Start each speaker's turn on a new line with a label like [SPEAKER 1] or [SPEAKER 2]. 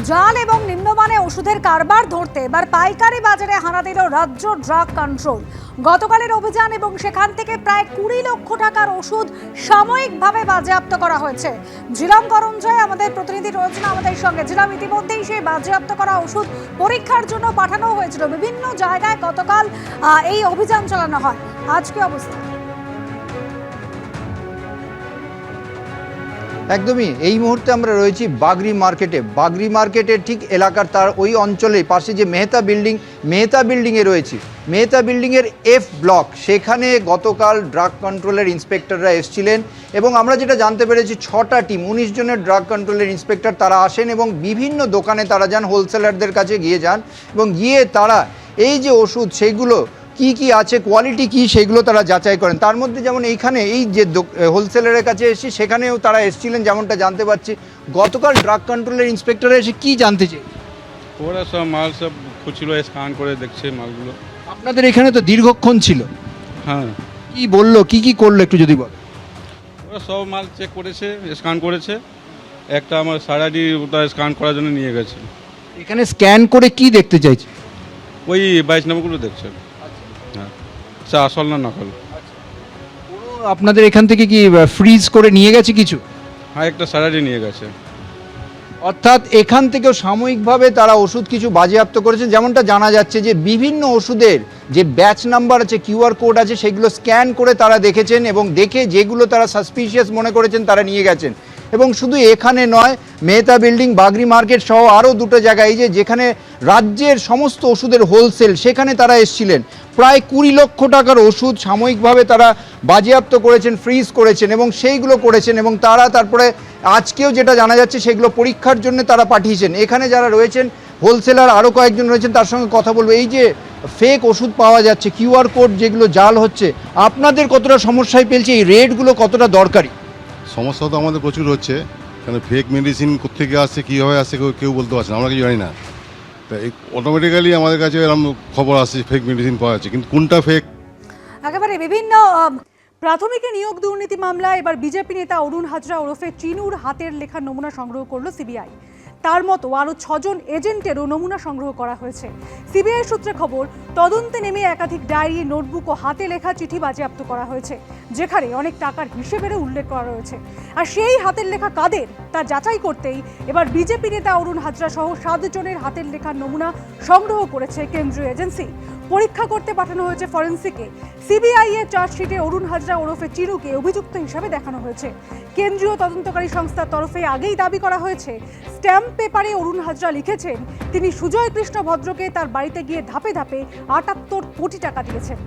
[SPEAKER 1] জাল এবং নিম্নমানে ওষুধের কারবার ধরতে এবার পাইকারি বাজারে হানা দিল রাজ্য ড্রাগ কন্ট্রোল। গতকালের অভিযান এবং সেখান থেকে প্রায় 20 লক্ষ টাকার ওষুধ সাময়িকভাবে বাজেয়াপ্ত করা হয়েছে। জিলাম করঞ্জয় আমাদের প্রতিনিধি রয়েছেন আমাদের সঙ্গে। জিলাম, ইতিমধ্যেই সেই বাজেয়াপ্ত করা ওষুধ পরীক্ষার জন্য পাঠানো হয়েছিল বিভিন্ন জায়গায়। গতকাল এই অভিযান চালানো হয়, আজকে অবস্থা
[SPEAKER 2] একদমই এই মুহূর্তে আমরা রয়েছি বাগরি মার্কেটের ঠিক এলাকার তার ওই অঞ্চলে পাশে যে মেহতা বিল্ডিংয়ে রয়েছি। মেহতা বিল্ডিংয়ের এফ ব্লক, সেখানে গতকাল ড্রাগ কন্ট্রোলের ইন্সপেক্টররা এসেছিলেন এবং আমরা যেটা জানতে পেরেছি 6টা টিম 19 জনের ড্রাগ কন্ট্রোলের ইন্সপেক্টর তারা আসেন এবং বিভিন্ন দোকানে তারা যান, হোলসেলারদের কাছে যান এবং গিয়ে তারা এই যে ওষুধ সেগুলো কি কি আছে, কোয়ালিটি কি, সেগুলো তারা যাচাই করেন। তার মধ্যে যেমন এইখানে এই যে হোলসেলারের কাছে এসেছি সেখানেও তারা এসেছিলেন, যেমনটা জানতে পারছি। গতকাল ড্রাগ কন্ট্রোলের ইন্সপেক্টর এসে কি জানতে চাই?
[SPEAKER 3] ওরা সব মাল সব খুঁজছিল, স্ক্যান করে দেখছে মালগুলো।
[SPEAKER 2] আপনাদের এখানে তো দীর্ঘক্ষণ ছিল,
[SPEAKER 3] হ্যাঁ।
[SPEAKER 2] কি বললো, কি করলো একটু যদি বল।
[SPEAKER 3] ওরা সব মাল চেক করেছে, স্ক্যান করেছে। একটা আমার সারাডি ওটা স্ক্যান করার জন্য নিয়ে গেছে।
[SPEAKER 2] এখানে স্ক্যান করে কি দেখতে চাইছে?
[SPEAKER 3] ওই 22 নম্বরগুলো দেখছে। হ্যাঁ, সে আসল না নকল।
[SPEAKER 2] আপনাদের এখান থেকে কি ফ্রিজ করে নিয়ে গেছে কিছু?
[SPEAKER 3] হ্যাঁ, একটা সারাডি নিয়ে গেছে।
[SPEAKER 2] অর্থাৎ এখান থেকেও সাময়িকভাবে তারা ওষুধ কিছু বাজেয়াপ্ত করেছেন। যেমনটা জানা যাচ্ছে যে বিভিন্ন ওষুধের যে ব্যাচ নাম্বার আছে, কিউআর কোড আছে, সেগুলো স্ক্যান করে তারা দেখেছেন এবং দেখে যেগুলো তারা সাসপিশিয়াস মনে করেছেন তারা নিয়ে গেছেন। এবং শুধু এখানে নয়, মেহতা বিল্ডিং, বাগরি মার্কেট সহ আরও দুটো জায়গায় যেখানে রাজ্যের সমস্ত ওষুধের হোলসেল, সেখানে তারা এসেছিলেন। প্রায় 20 লক্ষ টাকার ওষুধ সাময়িকভাবে তারা বাজেয়াপ্ত করেছেন, ফ্রিজ করেছেন এবং সেইগুলো করেছেন এবং তারা তারপরে আজকেও যেটা জানা যাচ্ছে সেগুলো পরীক্ষার জন্য তারা পাঠিয়েছেন। এখানে যারা রয়েছেন হোলসেলার আরও কয়েকজন রয়েছেন, তার সঙ্গে কথা বলবো। এই যে ফেক ওষুধ পাওয়া যাচ্ছে, কিউআর কোড যেগুলো জাল হচ্ছে, আপনাদের কতটা সমস্যায় ফেলছে? এই রেটগুলো কতটা দরকারি?
[SPEAKER 4] সমস্যা তো আমাদের প্রচুর হচ্ছে, কারণ ফেক মেডিসিন কোথেকে আসছে, কীভাবে আসছে কেউ বলতে পারছে না, আমরা কিছু জানি না। তা এই অটোমেটিক্যালি আমাদের কাছে এরকম খবর আসছে ফেক মেডিসিন পাওয়া যাচ্ছে, কিন্তু কোনটা ফেক?
[SPEAKER 1] একেবারে বিভিন্ন প্রাথমিক নিয়োগ দুর্নীতি মামলায় এবার বিজেপি নেতা অরুণ হাজরা ওরফে চিনুর হাতের লেখা নমুনা সংগ্রহ করলো সিবিআই। তার মতো আরও 6 জন এজেন্টেরও নমুনা সংগ্রহ করা হয়েছে। সিবিআই সূত্রে খবর, তদন্তে নেমে একাধিক ডায়েরি, নোটবুক ও হাতে লেখা চিঠি বাজেয়াপ্ত করা হয়েছে, যেখানে অনেক টাকার হিসেবেরও উল্লেখ করা রয়েছে। আর সেই হাতের লেখা কাদের তা যাচাই করতেই এবার বিজেপি নেতা অরুণ হাজরা সহ 7 জনের হাতের লেখার নমুনা সংগ্রহ করেছে কেন্দ্রীয় এজেন্সি। পরীক্ষা করতে পাঠানো হয়েছে ফরেন্সিকে। সিবিআই এর চার্জশিটে অরুণ হাজরা ওরফে চিনুকে অভিযুক্ত হিসাবে দেখানো হয়েছে। কেন্দ্রীয় তদন্তকারী সংস্থার তরফে আগেই দাবি করা হয়েছে, স্ট্যাম্প পেপারে অরুণ হাজরা লিখেছেন তিনি সুজয় কৃষ্ণ ভদ্রকে তার বাড়িতে গিয়ে ধাপে ধাপে 78 কোটি টাকা দিয়েছেন।